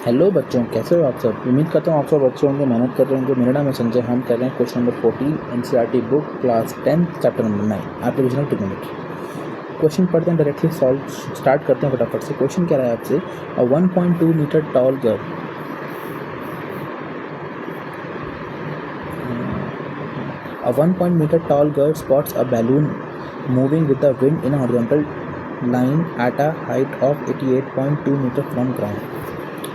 Hello बच्चों, कैसे हो आप सब। उम्मीद करता हूँ आप सब अच्छे होंगे, मेहनत कर रहे होंगे। मेरा नाम है संजय। हम कर रहे हैं question number 14 NCERT book class 10 chapter number 9 application of trigonometry. Question पढ़ते हैं, डायरेक्टली सॉल्व स्टार्ट करते हैं फटाफट से। क्वेश्चन क्या रहा है आपसे, a 1.2 metre tall girl A 1 meter tall girl spots a balloon moving with the wind in a horizontal line at a height of 88.2 meter from ground.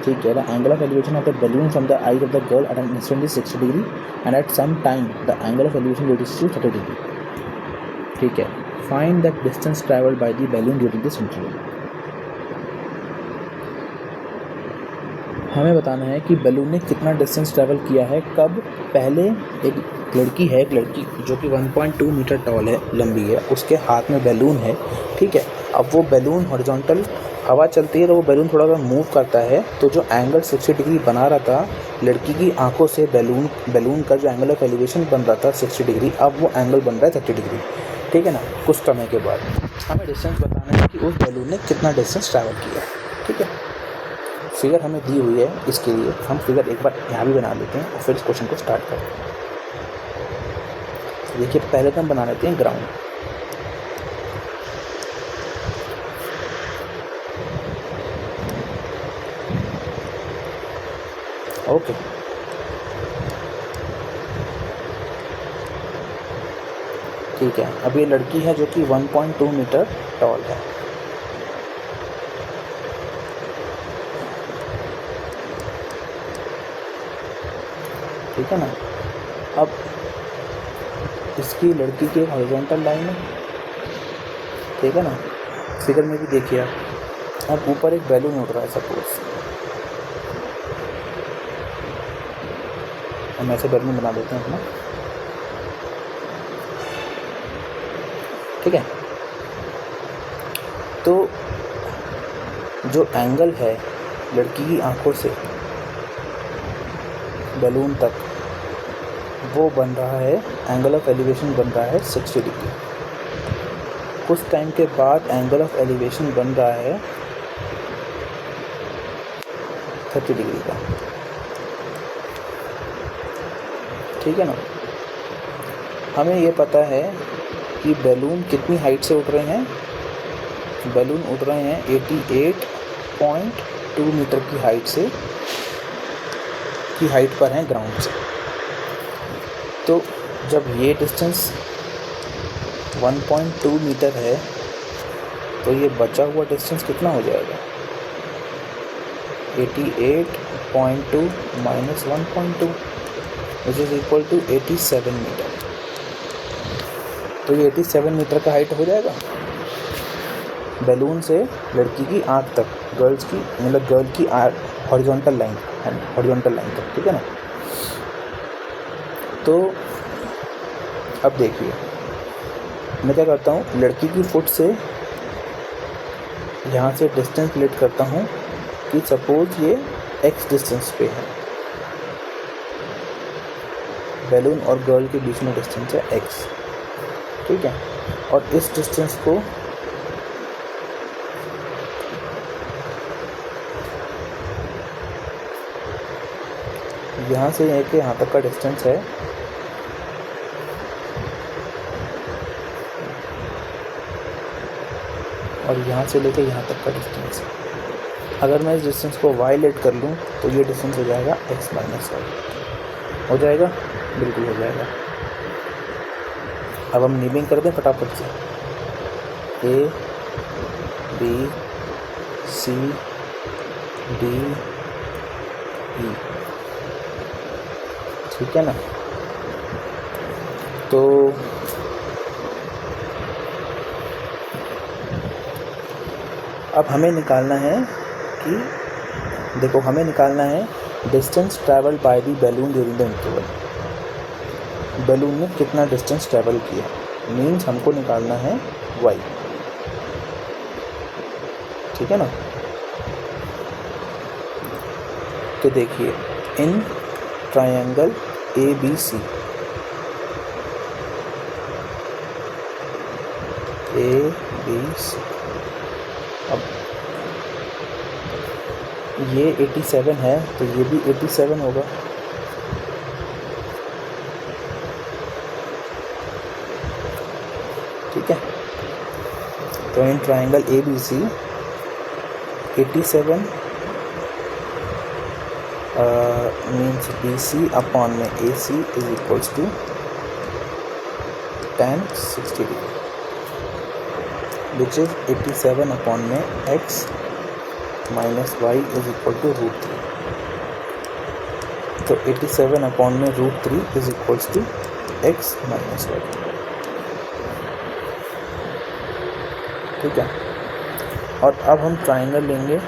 ठीक है, the angle of elevation of the balloon from the eyes of the girl at an instant is 60 degree and at some time the angle of elevation reduces to 30 degree. ठीक है, find the distance traveled by the balloon during this interval. हमें बताना है कि balloon ने कितना distance travel किया है, कब। पहले एक लड़की है, एक लड़की जो कि 1.2 मीटर टॉल है, लंबी है, उसके हाथ में बैलून है। ठीक है, अब वो बैलून हॉरिजॉन्टल हवा चलती है तो वो बैलून थोड़ा सा मूव करता है, तो जो एंगल 60 डिग्री बना रहा था लड़की की आंखों से, बैलून का जो एंगल ऑफ एलिवेशन बन रहा था 60 डिग्री, अब वो एंगल बन रहा है 30 डिग्री। ठीक है ना। कुछ समय के बाद हमें डिस्टेंस बताना है कि उस बैलून ने कितना डिस्टेंस ट्रैवल किया। ठीक है, फिगर हमें दी हुई है, इसके लिए हम फिगर एक बार यहाँ भी बना लेते हैं और फिर इस क्वेश्चन को स्टार्ट करते हैं। देखिए, पहले तो हम बना लेते हैं ग्राउंड। ओके, ठीक है। अब ये लड़की है जो कि 1.2 मीटर टॉल है। ठीक है ना। अब इसकी लड़की की हॉरिजॉन्टल लाइन है। ठीक है ना, फिगर में भी देखिए आप। अब ऊपर एक बैलून उड़ रहा है, सपोज हम ऐसे बैलून बना देते हैं अपना। ठीक है, तो जो एंगल है लड़की की आंखों से बैलून तक, वो बन रहा है, एंगल ऑफ एलिवेशन बन रहा है 60 डिग्री। कुछ टाइम के बाद एंगल ऑफ एलिवेशन बन रहा है 30 डिग्री का। ठीक है ना। हमें ये पता है कि बैलून कितनी हाइट से उड़ रहे हैं। बैलून उड़ रहे हैं 88.2 मीटर की हाइट पर हैं ग्राउंड से। तो जब ये डिस्टेंस 1.2 मीटर है तो ये बचा हुआ डिस्टेंस कितना हो जाएगा, 88.2 minus 1.2 which is equal to 87 metre. तो ये 87 मीटर का हाइट हो जाएगा बैलून से लड़की की आँख तक, गर्ल की हॉरिजॉन्टल लाइन तक। ठीक है ना। तो अब देखिए, मैं क्या करता हूँ, लड़की की फुट से यहाँ से डिस्टेंस लेट करता हूँ कि सपोज ये x डिस्टेंस पे है, बैलून और गर्ल के बीच में डिस्टेंस है x। ठीक है, और इस डिस्टेंस को यहाँ से लेके यहाँ तक का डिस्टेंस है, और यहाँ से लेके यहाँ तक का डिस्टेंस है। अगर मैं इस डिस्टेंस को y लेट कर लूँ तो ये डिस्टेंस हो जाएगा x माइनस वाई। हो जाएगा, बिल्कुल हो जाएगा। अब हम नीबिंग कर दें फटाफट से। A B C D E। ठीक है ना। तो अब हमें निकालना है कि, देखो, हमें निकालना है distance travel by the balloon during the interval. Balloon ने कितना डिस्टेंस ट्रैवल किया, मीन्स हमको निकालना है y। ठीक है ना। तो देखिए, इन ट्रायंगल ABC, अब ये 87 है तो ये भी 87 होगा। ठीक है, तो in triangle ABC 87 means BC upon में AC is equals to tan 60 degree, which is 87 upon में x minus y is equal to √3। तो 87 अपॉन में √3 is equals to x minus y. ठीक है, और अब हम ट्राइंगल लेंगे,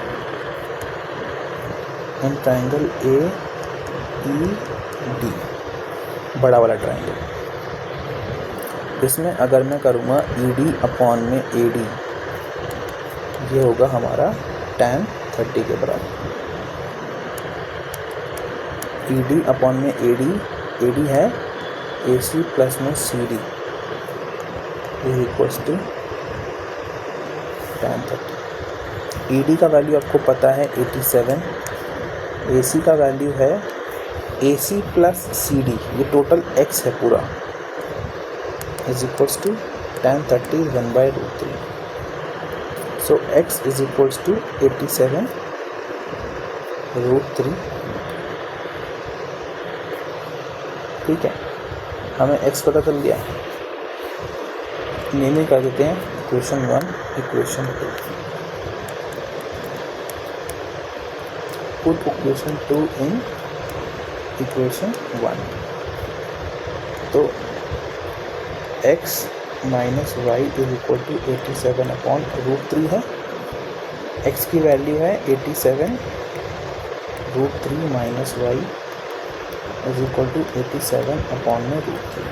इन ट्राइंगल AED, बड़ा वाला ट्राइंगल। इसमें अगर मैं करूँगा ED अपॉन में AD, ये होगा हमारा tan 30 के बराबर। ED अपॉन में AD है AC प्लस में CD is equals to tan 30। ED का वैल्यू आपको पता है 87, AC का वैल्यू है AC प्लस CD, ये टोटल x है पूरा, is equals to tan 30 1/√3। So x is equals to 87 √3। ठीक है, हमें x पता चल गया। नेमिंग कर देते हैं equation 1 equation 2। Put equation 2 in equation 1। तो x minus y is equal to 87 upon √3 है। x की वैल्यू है 87 √3 minus y is equal to 87 upon में √3।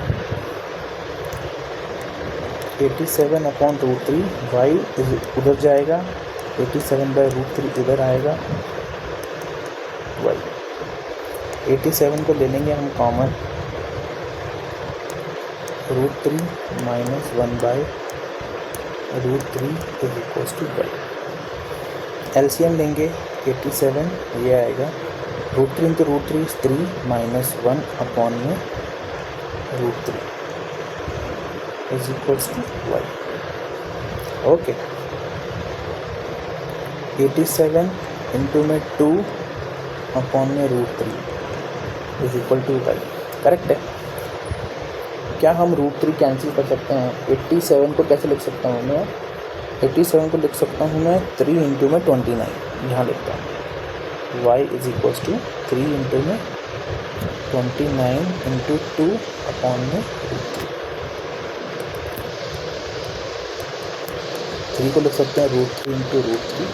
87 अपॉन √3, वाई उधर जाएगा, 87/√3 इधर आएगा, वाई 87 को ले लेंगे हम common, √3 minus 1/√3 is equals to y. LCM लेंगे 87, ये आएगा √3 इंटू √3 इज 3 माइनस 1 अपॉन में √3 is equals to y. Okay, 87 into में 2 अपॉन में √3 is equal to y. Correct है। क्या हम √3 कैंसिल कर सकते हैं? 87 को कैसे लिख सकता हूँ मैं? 87 को लिख सकता हूँ मैं 3 इंटू में 29, यहाँ लिखता हूँ y is equals to 3 into में 29 इंटू 2 अपॉन में √3। 3 को लिख सकते हैं √3 इंटू √3,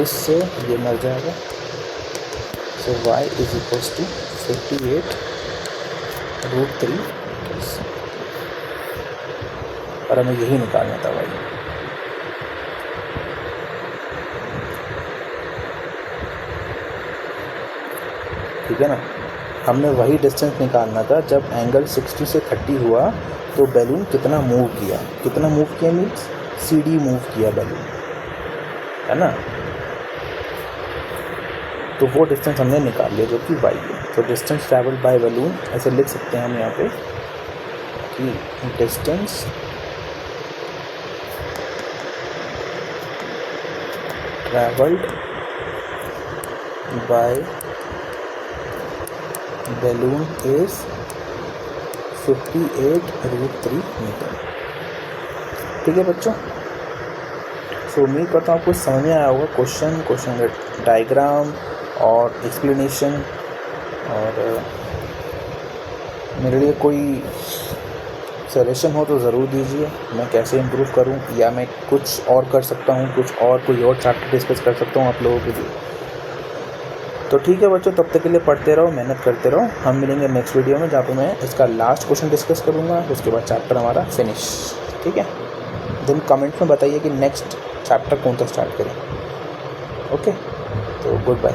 इससे ये मर जाएगा। सो y इज इक्वल्स टू 58 √3, और हमें यही निकालना था y। ठीक है ना, हमने वही डिस्टेंस निकालना था। जब एंगल 60 से 30 हुआ तो बैलून कितना मूव किया, कितना मूव किया मीन्स CD मूव किया बैलून, है ना। तो वो डिस्टेंस हमने निकाल लिया जो कि y है। तो डिस्टेंस ट्रैवल्ड बाय बैलून ऐसे लिख सकते हैं हम यहाँ पे कि distance travelled by balloon is 58 √3 metre. ठीक है बच्चों, सो उम्मीद करता हूँ आपको समझ में आया होगा क्वेश्चन का डायग्राम और एक्सप्लेनेशन। और मेरे लिए कोई सजेशन हो तो ज़रूर दीजिए, मैं कैसे इम्प्रूव करूँ, या मैं कुछ और कर सकता हूँ, कोई और चैप्टर डिस्कस कर सकता हूँ आप लोगों के लिए। तो ठीक है बच्चों, तब तक के लिए पढ़ते रहो, मेहनत करते रहो। हम मिलेंगे नेक्स्ट वीडियो में, जहाँ पे मैं इसका लास्ट क्वेश्चन डिस्कस करूँगा, उसके बाद चैप्टर हमारा फिनिश। ठीक है, देन कमेंट में बताइए कि नेक्स्ट चैप्टर कौन सा स्टार्ट करें। ओके, तो गुड बाय।